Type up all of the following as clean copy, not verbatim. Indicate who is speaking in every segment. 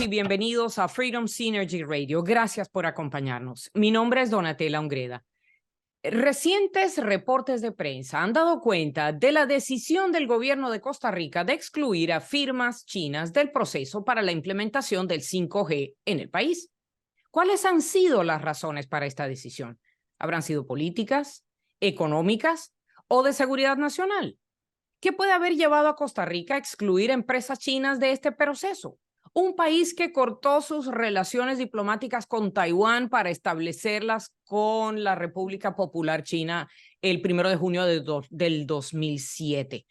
Speaker 1: y bienvenidos a Freedom Synergy Radio. Gracias por acompañarnos. Mi nombre es Donatella Ungreda. Recientes reportes de prensa han dado cuenta de la decisión del gobierno de Costa Rica de excluir a firmas chinas del proceso para la implementación del 5G en el país. ¿Cuáles han sido las razones para esta decisión? ¿Habrán sido políticas, económicas o de seguridad nacional? ¿Qué puede haber llevado a Costa Rica a excluir empresas chinas de este proceso? Un país que cortó sus relaciones diplomáticas con Taiwán para establecerlas con la República Popular China el 1 de junio del 2007.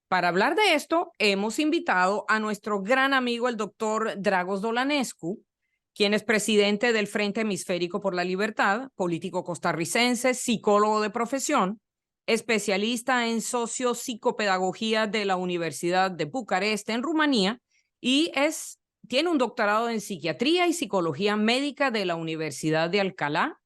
Speaker 1: Para hablar de esto, hemos invitado a nuestro gran amigo, el doctor Dragos Dolanescu, quien es presidente del Frente Hemisférico por la Libertad, político costarricense, psicólogo de profesión, especialista en sociopsicopedagogía de la Universidad de Bucarest en Rumanía y tiene un doctorado en psiquiatría y psicología médica de la Universidad de Alcalá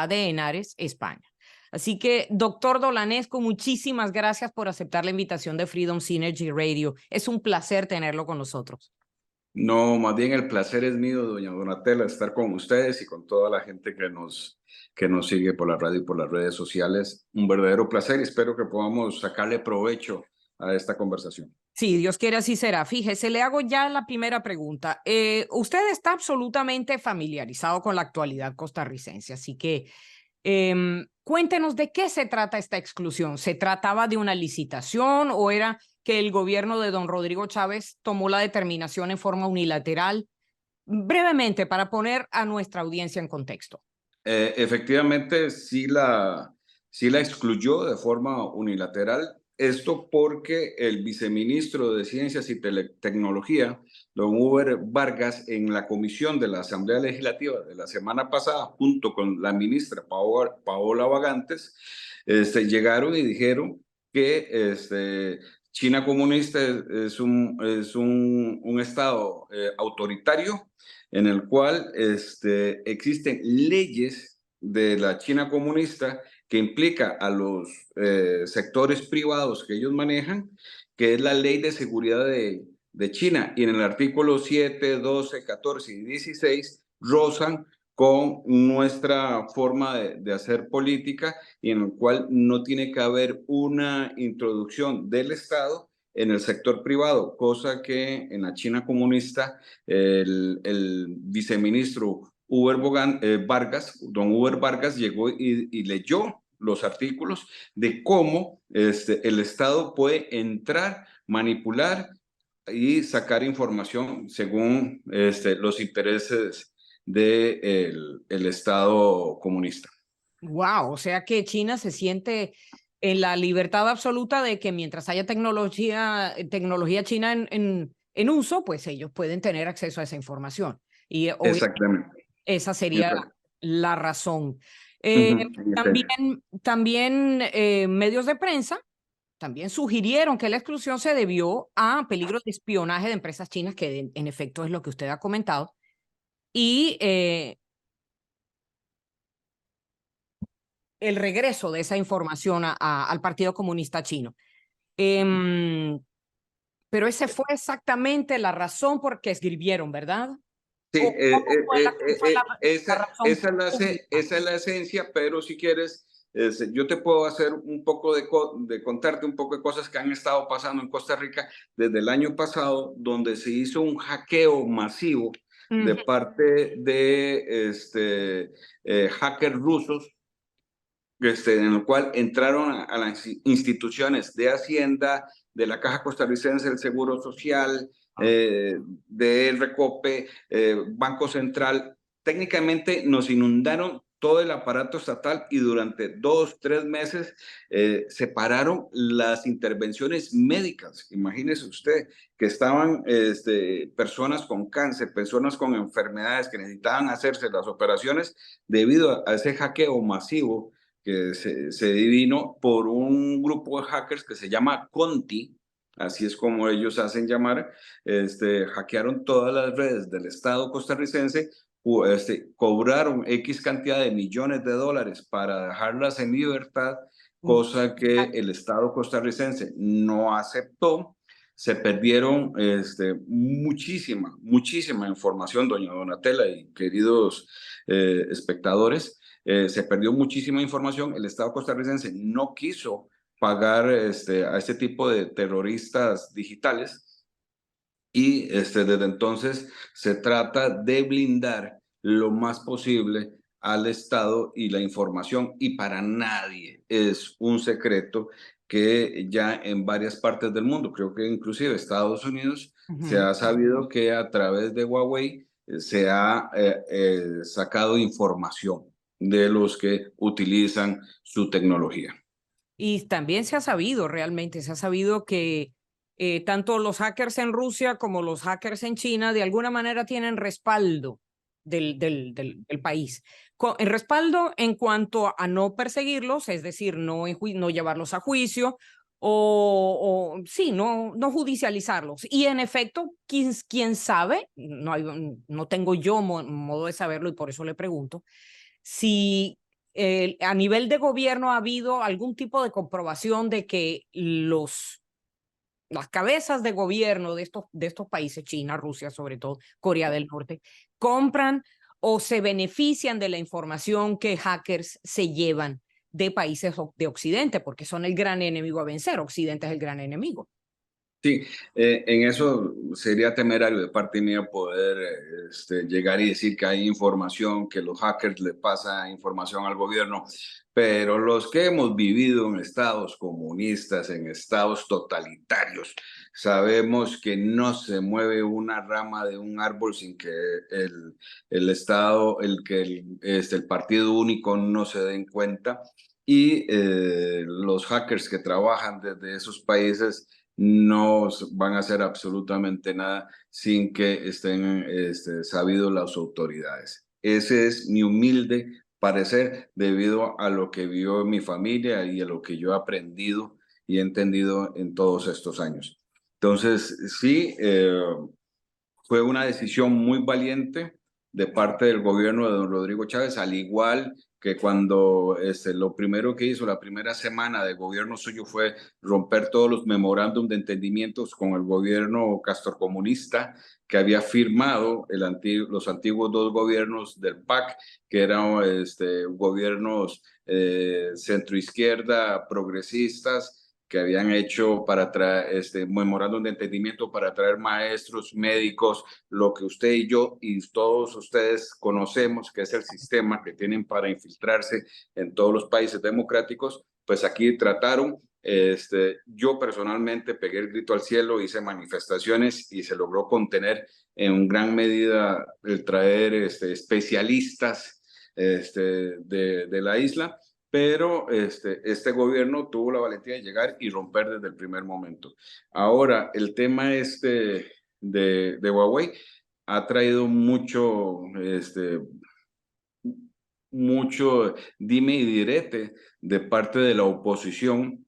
Speaker 1: de Henares, España. Así que, doctor Dolanescu, muchísimas gracias por aceptar la invitación de Freedom Synergy Radio. Es un placer tenerlo con nosotros.
Speaker 2: No, más bien el placer es mío, doña Donatella, estar con ustedes y con toda la gente que nos sigue por la radio y por las redes sociales. Un verdadero placer y espero que podamos sacarle provecho a esta conversación.
Speaker 1: Sí, Dios quiere así será. Fíjese, le hago ya la primera pregunta. Usted está absolutamente familiarizado con la actualidad costarricense, así que cuéntenos de qué se trata esta exclusión. ¿Se trataba de una licitación o era que el gobierno de don Rodrigo Chávez tomó la determinación en forma unilateral? Brevemente, para poner a nuestra audiencia en contexto.
Speaker 2: Efectivamente, sí la excluyó de forma unilateral. Esto porque el viceministro de Ciencias y Tecnología, don Uber Vargas, en la comisión de la Asamblea Legislativa de la semana pasada, junto con la ministra Paola Vagantes, llegaron y dijeron que China comunista es un estado autoritario en el cual existen leyes de la China comunista que implica a los sectores privados que ellos manejan, que es la Ley de Seguridad de China. Y en el artículo 7, 12, 14 y 16 rozan con nuestra forma de hacer política y en el cual no tiene que haber una introducción del Estado en el sector privado, cosa que en la China comunista el viceministro Vargas, don Uber Vargas, llegó y leyó los artículos de cómo el Estado puede entrar, manipular y sacar información según los intereses del Estado comunista.
Speaker 1: Wow, o sea que China se siente en la libertad absoluta de que mientras haya tecnología china en uso, pues ellos pueden tener acceso a esa información. Y
Speaker 2: exactamente.
Speaker 1: Esa sería la razón.
Speaker 2: Uh-huh.
Speaker 1: También medios de prensa también sugirieron que la exclusión se debió a peligro de espionaje de empresas chinas, que en efecto es lo que usted ha comentado, y el regreso de esa información al Partido Comunista Chino. Pero esa fue exactamente la razón por que escribieron, ¿verdad?
Speaker 2: Sí,
Speaker 1: Esa
Speaker 2: esa es la esencia, pero si quieres, yo te puedo hacer un poco de contarte un poco de cosas que han estado pasando en Costa Rica desde el año pasado, donde se hizo un hackeo masivo de parte de hackers rusos, en el cual entraron a las instituciones de Hacienda, de la Caja Costarricense del Seguro Social, del Recope, Banco Central. Técnicamente nos inundaron todo el aparato estatal y durante 2, 3 meses separaron las intervenciones médicas. Imagínese usted que estaban personas con cáncer, personas con enfermedades que necesitaban hacerse las operaciones debido a ese hackeo masivo que se divino por un grupo de hackers que se llama Conti, así es como ellos hacen llamar. Hackearon todas las redes del Estado costarricense, cobraron X cantidad de millones de dólares para dejarlas en libertad, cosa que el Estado costarricense no aceptó. se perdieron muchísima información, doña Donatella y queridos espectadores. Se perdió muchísima información. El Estado costarricense no quiso pagar a este tipo de terroristas digitales y desde entonces se trata de blindar lo más posible al Estado y la información, y para nadie es un secreto que ya en varias partes del mundo, creo que inclusive Estados Unidos, se
Speaker 1: Ujú.
Speaker 2: ha sabido que a través de Huawei se ha sacado información de los que utilizan su tecnología.
Speaker 1: Y también se ha sabido, realmente, se ha sabido que tanto los hackers en Rusia como los hackers en China de alguna manera tienen respaldo del país. El respaldo en cuanto a no perseguirlos, es decir, no llevarlos a juicio sí, no judicializarlos. Y en efecto, quién sabe, no tengo yo modo de saberlo y por eso le pregunto, si a nivel de gobierno ha habido algún tipo de comprobación de que las cabezas de gobierno de estos países, China, Rusia, sobre todo, Corea del Norte, compran o se benefician de la información que hackers se llevan de países de Occidente, porque son el gran enemigo a vencer. Occidente es el gran enemigo.
Speaker 2: Sí, en eso sería temerario de parte mía poder llegar y decir que hay información, que los hackers le pasan información al gobierno, pero los que hemos vivido en estados comunistas, en estados totalitarios, sabemos que no se mueve una rama de un árbol sin que el Estado, el partido único no se den cuenta, y los hackers que trabajan desde esos países no van a hacer absolutamente nada sin que estén sabidos las autoridades. Ese es mi humilde parecer debido a lo que vio mi familia y a lo que yo he aprendido y he entendido en todos estos años. Entonces, sí, fue una decisión muy valiente de parte del gobierno de don Rodrigo Chávez, al igual que cuando lo primero que hizo la primera semana de gobierno suyo fue romper todos los memorándum de entendimientos con el gobierno castrocomunista que había firmado los antiguos dos gobiernos del PAC, que eran gobiernos centroizquierda, progresistas, que habían hecho para traer memorándum de entendimiento para traer maestros, médicos, lo que usted y yo y todos ustedes conocemos, que es el sistema que tienen para infiltrarse en todos los países democráticos. Pues aquí trataron. Yo personalmente pegué el grito al cielo, hice manifestaciones y se logró contener en gran medida el traer especialistas de la isla, pero este gobierno tuvo la valentía de llegar y romper desde el primer momento. Ahora, el tema de Huawei ha traído mucho dime y direte de parte de la oposición,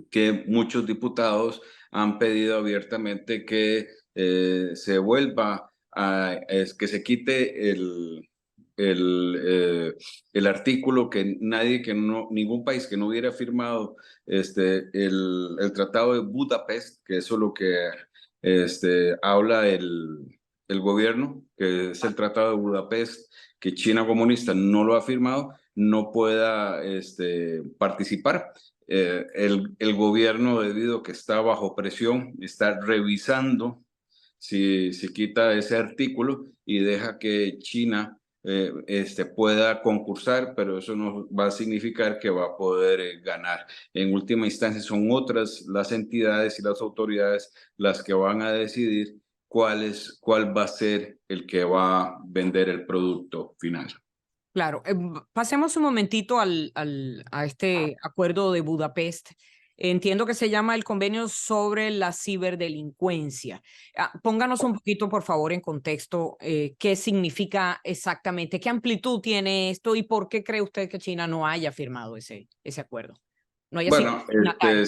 Speaker 2: que muchos diputados han pedido abiertamente que se vuelva que se quite el artículo, que ningún país que no hubiera firmado el Tratado de Budapest, que eso es lo que habla el gobierno, que es el Tratado de Budapest, que China comunista no lo ha firmado, no pueda participar. El gobierno, debido a que está bajo presión, está revisando si quita ese artículo y deja que China pueda concursar, pero eso no va a significar que va a poder ganar. En última instancia, son otras las entidades y las autoridades las que van a decidir cuál va a ser el que va a vender el producto final.
Speaker 1: Claro, pasemos un momentito a este acuerdo de Budapest. Entiendo que se llama el Convenio sobre la Ciberdelincuencia. Pónganos un poquito, por favor, en contexto, qué significa exactamente, qué amplitud tiene esto y por qué cree usted que China no haya firmado ese acuerdo, no haya sido
Speaker 2: Bueno,
Speaker 1: signatario.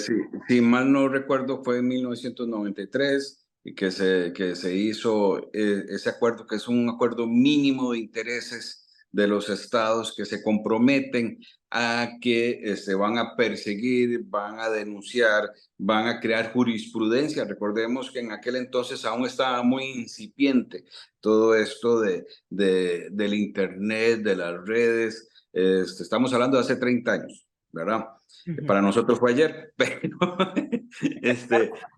Speaker 2: si mal no recuerdo, fue en 1993 y que se hizo ese acuerdo, que es un acuerdo mínimo de intereses de los estados que se comprometen a que van a perseguir, van a denunciar, van a crear jurisprudencia. Recordemos que en aquel entonces aún estaba muy incipiente todo esto del Internet, de las redes. Estamos hablando de hace 30 años, ¿verdad? Para nosotros fue ayer,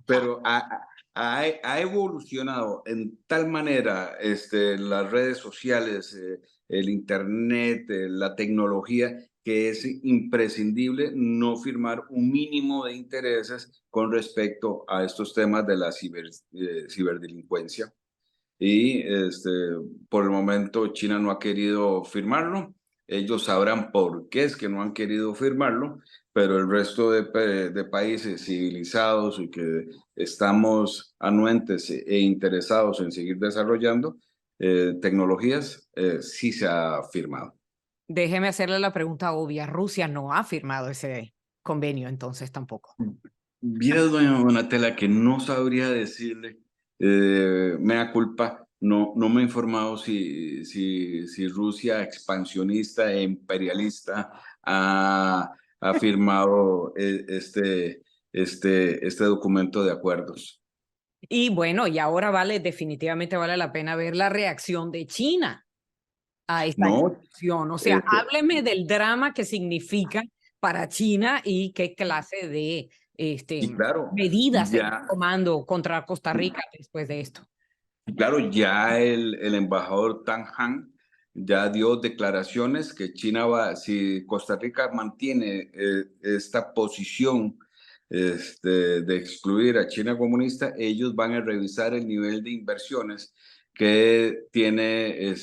Speaker 2: pero ha evolucionado en tal manera las redes sociales, el Internet, la tecnología, que es imprescindible no firmar un mínimo de intereses con respecto a estos temas de la ciberdelincuencia. Y por el momento China no ha querido firmarlo. Ellos sabrán por qué es que no han querido firmarlo, pero el resto de países civilizados y que estamos anuentes e interesados en seguir desarrollando tecnologías, sí se ha firmado.
Speaker 1: Déjeme hacerle la pregunta obvia. Rusia no ha firmado ese convenio, entonces tampoco.
Speaker 2: Viera, doña Donatella, que no sabría decirle, me da culpa, no me he informado si Rusia expansionista e imperialista ha firmado este documento de acuerdos.
Speaker 1: Y bueno, y ahora definitivamente vale la pena ver la reacción de China a esta
Speaker 2: No,
Speaker 1: expansión. O sea,
Speaker 2: este,
Speaker 1: hábleme del drama que significa para China y qué clase de
Speaker 2: y claro,
Speaker 1: medidas se están
Speaker 2: ya.
Speaker 1: tomando contra Costa Rica después de esto.
Speaker 2: Claro, ya el embajador Tang Han ya dio declaraciones que China va, si Costa Rica mantiene esta posición de excluir a China comunista, ellos van a revisar el nivel de inversiones que tiene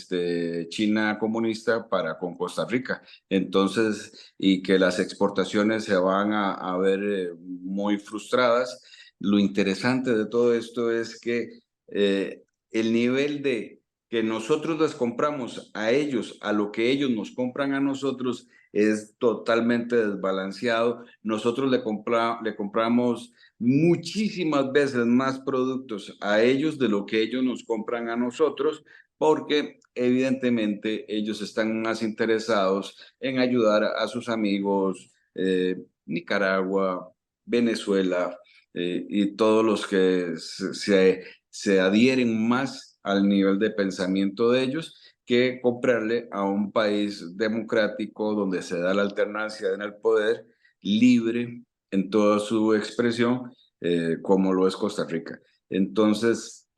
Speaker 2: China comunista para con Costa Rica. Entonces, y que las exportaciones se van a ver muy frustradas. Lo interesante de todo esto es que el nivel de que nosotros les compramos a ellos, a lo que ellos nos compran a nosotros, es totalmente desbalanceado. Nosotros le compramos muchísimas veces más productos a ellos de lo que ellos nos compran a nosotros, porque evidentemente ellos están más interesados en ayudar a sus amigos, Nicaragua, Venezuela, y todos los que se adhieren más al nivel de pensamiento de ellos que comprarle a un país democrático donde se da la alternancia en el poder libre en toda su expresión, como lo es Costa Rica. Entonces,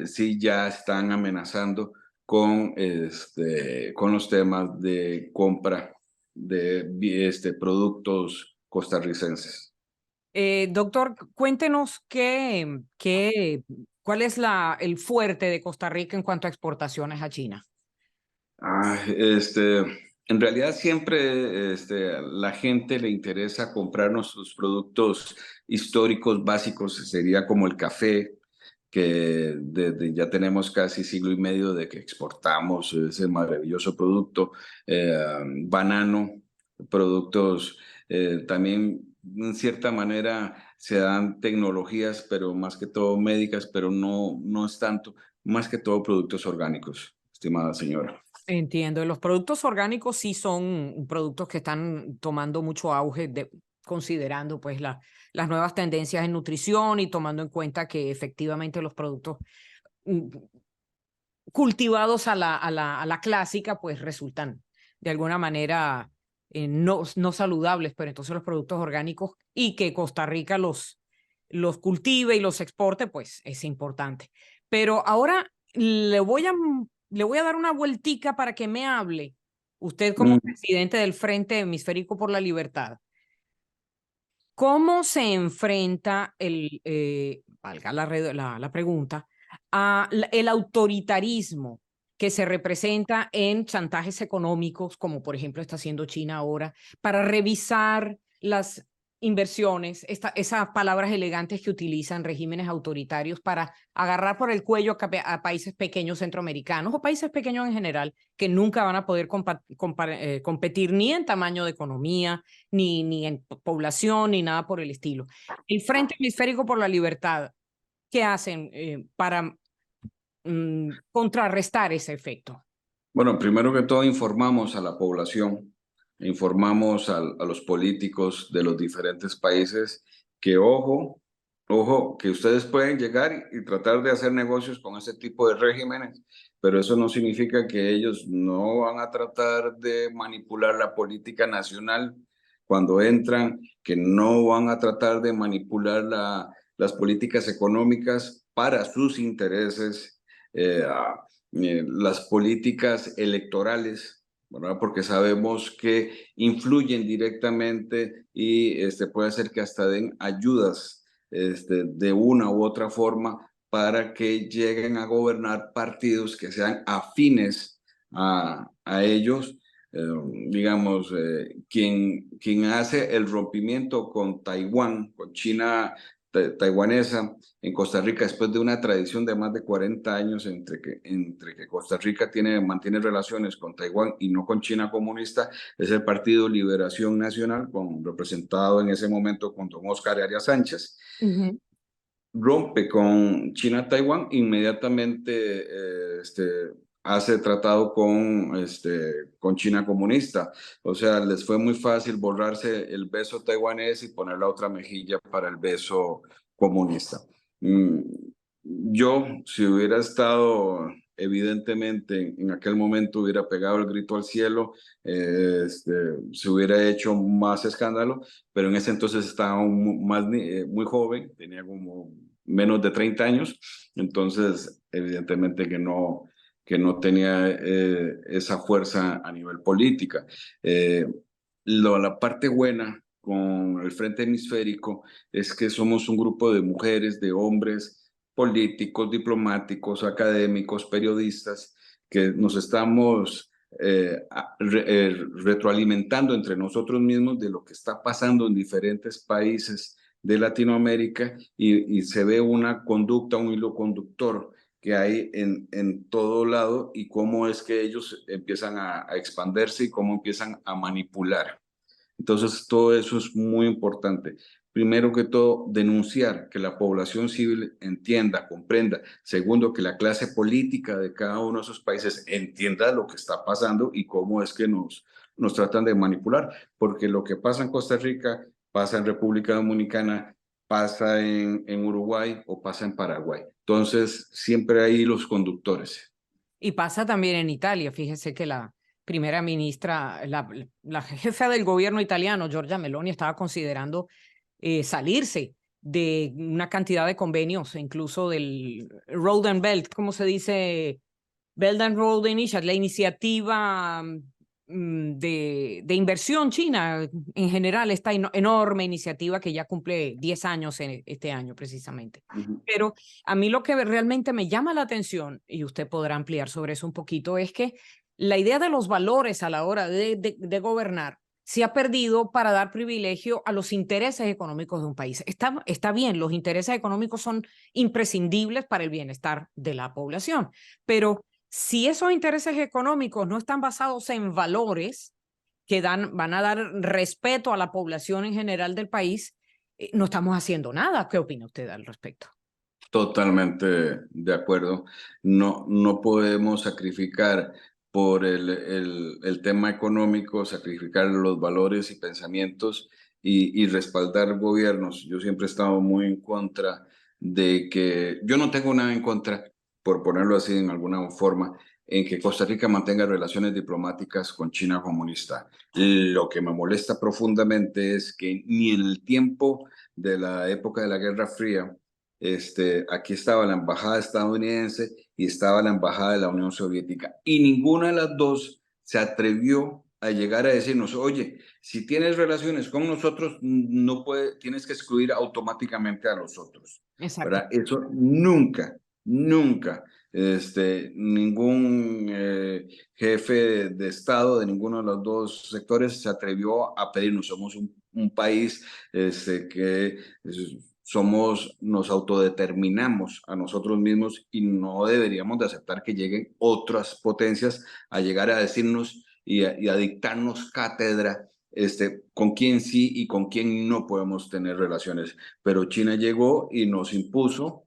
Speaker 2: sí ya están amenazando con los temas de compra de productos costarricenses.
Speaker 1: Doctor, cuéntenos cuál es el fuerte de Costa Rica en cuanto a exportaciones a China.
Speaker 2: En realidad siempre la gente le interesa comprar nuestros productos históricos básicos, sería como el café, que ya tenemos casi siglo y medio de que exportamos ese maravilloso producto, banano, productos también en cierta manera se dan tecnologías, pero más que todo médicas, pero no es tanto, más que todo productos orgánicos, estimada señora.
Speaker 1: Entiendo. Los productos orgánicos sí son productos que están tomando mucho auge, considerando pues las nuevas tendencias en nutrición y tomando en cuenta que efectivamente los productos mm, cultivados a la clásica pues resultan de alguna manera no saludables, pero entonces los productos orgánicos y que Costa Rica los cultive y los exporte, pues es importante. Pero ahora le voy a dar una vueltica para que me hable, usted como presidente del Frente Hemisférico por la Libertad. ¿Cómo se enfrenta valga la pregunta, el autoritarismo que se representa en chantajes económicos, como por ejemplo está haciendo China ahora, para revisar las inversiones, esas palabras elegantes que utilizan regímenes autoritarios para agarrar por el cuello a países pequeños centroamericanos o países pequeños en general que nunca van a poder competir ni en tamaño de economía, ni en población, ni nada por el estilo? El Frente Hemisférico por la Libertad, ¿qué hacen para contrarrestar ese efecto?
Speaker 2: Bueno, primero que todo informamos a la población, informamos a los políticos de los diferentes países que ojo, que ustedes pueden llegar y tratar de hacer negocios con ese tipo de regímenes, pero eso no significa que ellos no van a tratar de manipular la política nacional cuando entran, que no van a tratar de manipular las políticas económicas para sus intereses. eh, las políticas electorales, ¿verdad? Porque sabemos que influyen directamente y puede ser que hasta den ayudas de una u otra forma para que lleguen a gobernar partidos que sean afines a ellos. Digamos, quien hace el rompimiento con Taiwán, con China taiwanesa, en Costa Rica, después de una tradición de más de 40 años entre que Costa Rica mantiene relaciones con Taiwán y no con China comunista, es el Partido Liberación Nacional, representado en ese momento con don Oscar Arias Sánchez.
Speaker 1: Ujú.
Speaker 2: Rompe con China-Taiwán, inmediatamente hace tratado con China comunista. O sea, les fue muy fácil borrarse el beso taiwanés y poner la otra mejilla para el beso comunista. Mm, Yo, si hubiera estado, evidentemente, en aquel momento hubiera pegado el grito al cielo, se hubiera hecho más escándalo, pero en ese entonces estaba muy joven, tenía como menos de 30 años, entonces evidentemente que no tenía esa fuerza a nivel política. Eh, la parte buena con el Frente Hemisférico es que somos un grupo de mujeres, de hombres, políticos, diplomáticos, académicos, periodistas, que nos estamos retroalimentando entre nosotros mismos de lo que está pasando en diferentes países de Latinoamérica y se ve una conducta, un hilo conductor que hay en todo lado y cómo es que ellos empiezan a expandirse y cómo empiezan a manipular. Entonces, todo eso es muy importante. Primero que todo, denunciar que la población civil entienda, comprenda. Segundo, que la clase política de cada uno de esos países entienda lo que está pasando y cómo es que nos tratan de manipular. Porque lo que pasa en Costa Rica, pasa en República Dominicana, pasa en Uruguay o pasa en Paraguay. Entonces, siempre hay los conductores.
Speaker 1: Y pasa también en Italia. Fíjese que la primera ministra, la jefa del gobierno italiano, Giorgia Meloni, estaba considerando salirse de una cantidad de convenios, incluso del Road and Belt, ¿cómo se dice? Belt and Road Initiative, la iniciativa de inversión china en general, esta enorme iniciativa que ya cumple 10 años este año precisamente.
Speaker 2: Ujú.
Speaker 1: Pero a mí lo que realmente me llama la atención, y usted podrá ampliar sobre eso un poquito, es que la idea de los valores a la hora de gobernar se ha perdido para dar privilegio a los intereses económicos de un país. Está bien, los intereses económicos son imprescindibles para el bienestar de la población, pero si esos intereses económicos no están basados en valores que van a dar respeto a la población en general del país, no estamos haciendo nada. ¿Qué opina usted al respecto?
Speaker 2: Totalmente de acuerdo. No podemos sacrificar por el tema económico, sacrificar los valores y pensamientos y respaldar gobiernos. Yo siempre he estado muy en contra de que, yo no tengo nada en contra, por ponerlo así en alguna forma, en que Costa Rica mantenga relaciones diplomáticas con China comunista. Lo que me molesta profundamente es que ni en el tiempo de la época de la Guerra Fría, aquí estaba la embajada estadounidense y estaba la embajada de la Unión Soviética. Y ninguna de las dos se atrevió a llegar a decirnos, oye, si tienes relaciones con nosotros, tienes que excluir automáticamente a los otros,
Speaker 1: Exacto.
Speaker 2: ¿verdad? Eso nunca, nunca, ningún jefe de Estado de ninguno de los dos sectores se atrevió a pedirnos. Somos un país que nos autodeterminamos a nosotros mismos y no deberíamos de aceptar que lleguen otras potencias a llegar a decirnos y a dictarnos cátedra con quién sí y con quién no podemos tener relaciones. Pero China llegó y nos impuso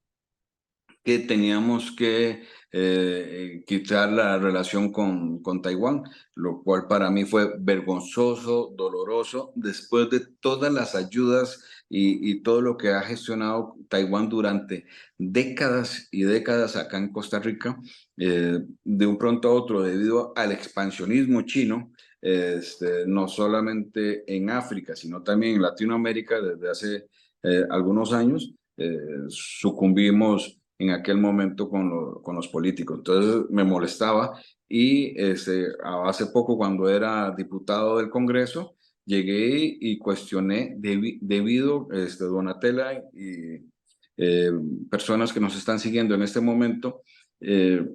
Speaker 2: que teníamos que quitar la relación con Taiwán, lo cual para mí fue vergonzoso, doloroso, después de todas las ayudas y todo lo que ha gestionado Taiwán durante décadas y décadas acá en Costa Rica, de un pronto a otro, debido al expansionismo chino, no solamente en África, sino también en Latinoamérica desde hace algunos años, sucumbimos en aquel momento con los políticos. Entonces me molestaba y hace poco cuando era diputado del Congreso, llegué y cuestioné debido, Donatella y eh, personas que nos están siguiendo en este momento, eh,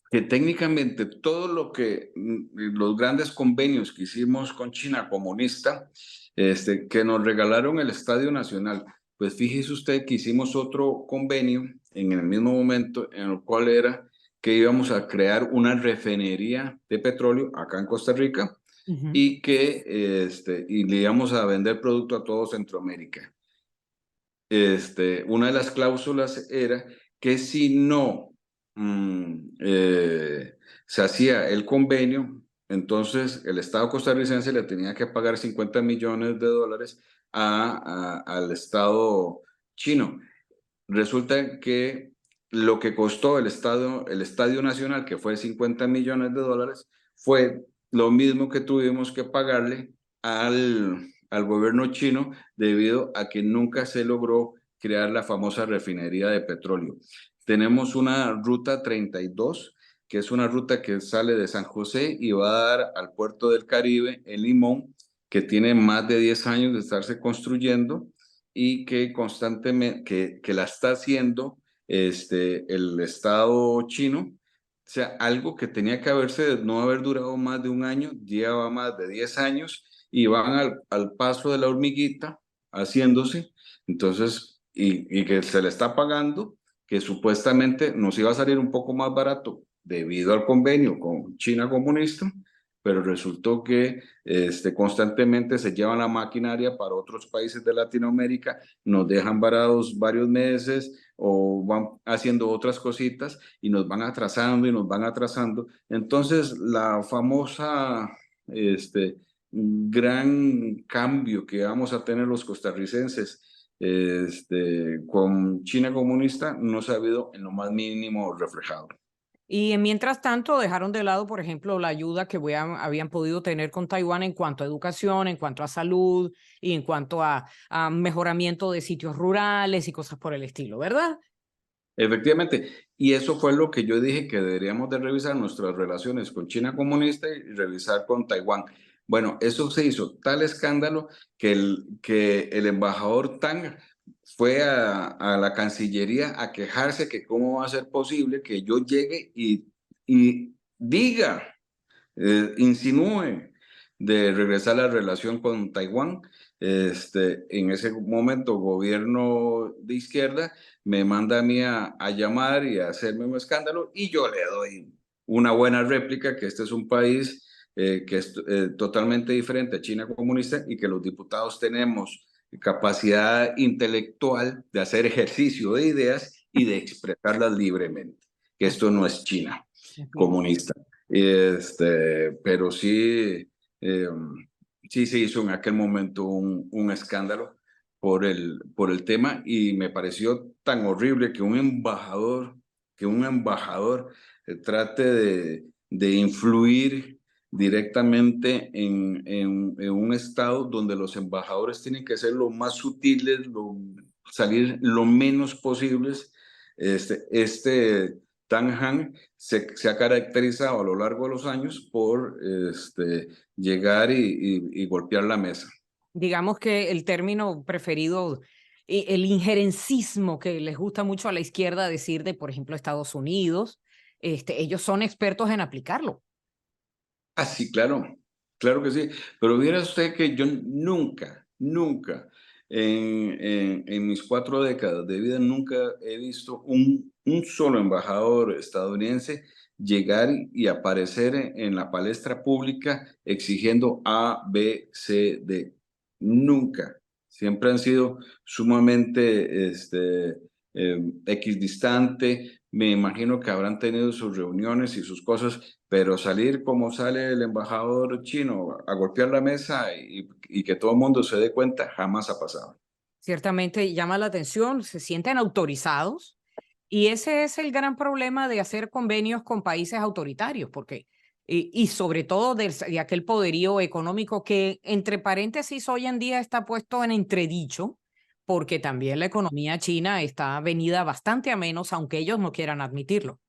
Speaker 2: que técnicamente todo lo que los grandes convenios que hicimos con China comunista, que nos regalaron el Estadio Nacional, pues fíjese usted que hicimos otro convenio en el mismo momento en el cual era que íbamos a crear una refinería de petróleo acá en Costa Rica
Speaker 1: Ujú.
Speaker 2: y que y le íbamos a vender producto a todo Centroamérica. Una de las cláusulas era que si no se hacía el convenio, entonces el Estado costarricense le tenía que pagar 50 millones de dólares al Estado chino. Resulta que lo que costó el Estadio Nacional, que fue 50 millones de dólares, fue lo mismo que tuvimos que pagarle al gobierno chino debido a que nunca se logró crear la famosa refinería de petróleo. Tenemos una ruta 32, que es una ruta que sale de San José y va a dar al puerto del Caribe en Limón, que tiene más de 10 años de estarse construyendo y que constantemente, que la está haciendo el Estado chino. O sea, algo que tenía que no haber durado más de un año, lleva más de 10 años y van al paso de la hormiguita haciéndose. Entonces, y que se le está pagando, que supuestamente nos iba a salir un poco más barato debido al convenio con China comunista, pero resultó que constantemente se llevan la maquinaria para otros países de Latinoamérica, nos dejan varados varios meses o van haciendo otras cositas y nos van atrasando y nos van atrasando. Entonces, la famosa, gran cambio que vamos a tener los costarricenses con China comunista no se ha habido en lo más mínimo reflejado.
Speaker 1: Y mientras tanto dejaron de lado, por ejemplo, la ayuda que habían podido tener con Taiwán en cuanto a educación, en cuanto a salud y en cuanto a mejoramiento de sitios rurales y cosas por el estilo, ¿verdad?
Speaker 2: Efectivamente, y eso fue lo que yo dije que deberíamos de revisar nuestras relaciones con China comunista y revisar con Taiwán. Bueno, eso se hizo tal escándalo que el embajador Tang fue a la Cancillería a quejarse que cómo va a ser posible que yo llegue y diga, insinúe de regresar la relación con Taiwán. En ese momento, gobierno de izquierda me manda a mí a llamar y a hacerme un escándalo y yo le doy una buena réplica que este es un país que es totalmente diferente a China comunista y que los diputados tenemos capacidad intelectual de hacer ejercicio de ideas y de expresarlas libremente, que esto
Speaker 1: Así
Speaker 2: no
Speaker 1: es,
Speaker 2: es China
Speaker 1: así es.
Speaker 2: comunista. Pero sí, eh, sí se hizo en aquel momento un escándalo por el tema y me pareció tan horrible que un embajador trate de influir directamente en un estado donde los embajadores tienen que ser lo más sutiles, salir lo menos posibles. Tang Han se ha caracterizado a lo largo de los años por llegar y golpear la mesa.
Speaker 1: Digamos que el término preferido, el injerencismo que les gusta mucho a la izquierda decir de, por ejemplo, Estados Unidos, ellos son expertos en aplicarlo.
Speaker 2: Ah, sí, claro, claro que sí. Pero viera usted que yo nunca, en mis 4 décadas de vida, nunca he visto un solo embajador estadounidense llegar y aparecer en la palestra pública exigiendo A, B, C, D. Nunca. Siempre han sido sumamente equidistante, me imagino que habrán tenido sus reuniones y sus cosas, pero salir como sale el embajador chino a golpear la mesa y que todo el mundo se dé cuenta, jamás ha pasado.
Speaker 1: Ciertamente llama la atención, se sienten autorizados y ese es el gran problema de hacer convenios con países autoritarios, porque, y sobre todo de aquel poderío económico que, entre paréntesis, hoy en día está puesto en entredicho, porque también la economía china está venida bastante a menos, aunque ellos no quieran admitirlo.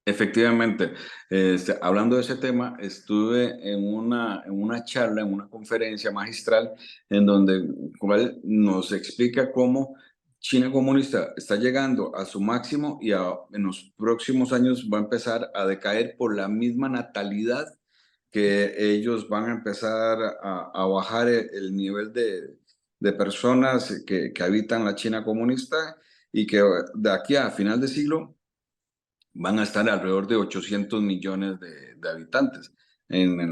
Speaker 2: Efectivamente, hablando de ese tema, estuve en una charla, en una conferencia magistral, en donde cual nos explica cómo China comunista está llegando a su máximo y en los próximos años va a empezar a decaer por la misma natalidad que ellos van a empezar a bajar el nivel de personas que habitan la China comunista y que de aquí a final de siglo van a estar alrededor de 800 millones de habitantes.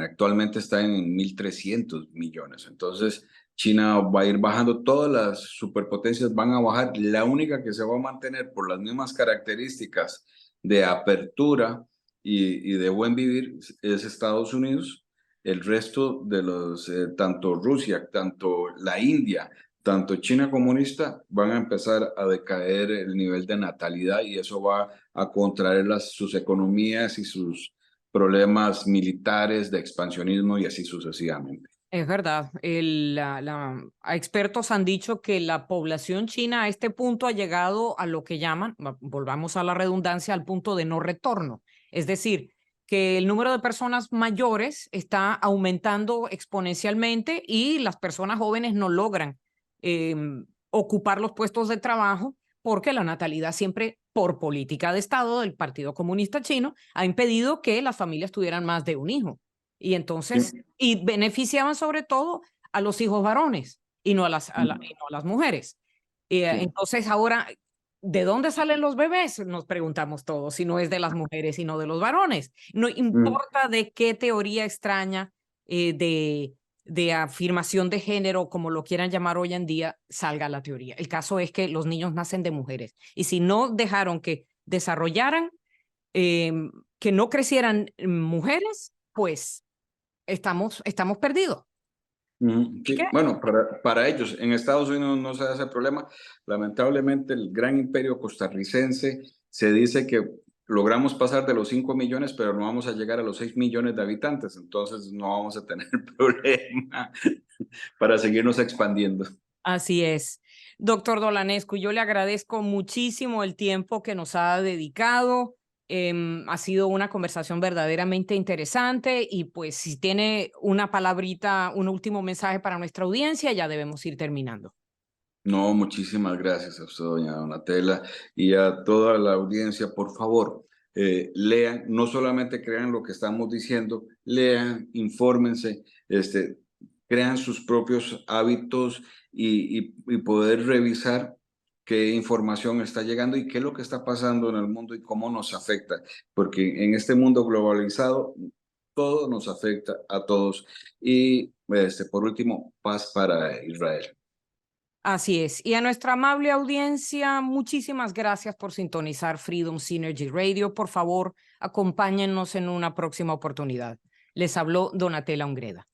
Speaker 2: Actualmente está en 1.300 millones. Entonces, China va a ir bajando, todas las superpotencias van a bajar. La única que se va a mantener por las mismas características de apertura y de buen vivir es Estados Unidos. El resto de tanto Rusia, tanto la India, tanto China comunista, van a empezar a decaer el nivel de natalidad y eso va a contraer sus economías y sus problemas militares de expansionismo y así sucesivamente.
Speaker 1: Es verdad, expertos han dicho que la población china a este punto ha llegado a lo que llaman, volvamos a la redundancia, al punto de no retorno. Es decir, que el número de personas mayores está aumentando exponencialmente y las personas jóvenes no logran ocupar los puestos de trabajo porque la natalidad siempre, por política de Estado del Partido Comunista Chino, ha impedido que las familias tuvieran más de un hijo. Y entonces, y beneficiaban sobre todo a los hijos varones y no a y no a las mujeres.
Speaker 2: Sí.
Speaker 1: Entonces ahora, ¿de dónde salen los bebés? Nos preguntamos todos, si no es de las mujeres, sino de los varones. No
Speaker 2: Mm,
Speaker 1: importa de qué teoría extraña de afirmación de género, como lo quieran llamar hoy en día, salga la teoría. El caso es que los niños nacen de mujeres. Y si no dejaron que desarrollaran, eh, que no crecieran mujeres, pues estamos perdidos. ¿Y qué?
Speaker 2: sí, bueno, para ellos, en Estados Unidos no se da ese problema. Lamentablemente, el gran imperio costarricense se dice que logramos pasar de los 5 millones, pero no vamos a llegar a los 6 millones de habitantes, entonces no vamos a tener problema para seguirnos expandiendo.
Speaker 1: Así es. Doctor Dolanescu, yo le agradezco muchísimo el tiempo que nos ha dedicado. Ha sido una conversación verdaderamente interesante y pues si tiene una palabrita, un último mensaje para nuestra audiencia, ya debemos ir terminando.
Speaker 2: No, muchísimas gracias a usted, doña Donatella, y a toda la audiencia. Por favor, lean, no solamente crean lo que estamos diciendo, lean, infórmense, crean sus propios hábitos y poder revisar qué información está llegando y qué es lo que está pasando en el mundo y cómo nos afecta, porque en este mundo globalizado todo nos afecta a todos. Y por último, paz para Israel.
Speaker 1: Así es. Y a nuestra amable audiencia, muchísimas gracias por sintonizar Freedom Synergy Radio. Por favor, acompáñennos en una próxima oportunidad. Les habló Donatella Ungreda.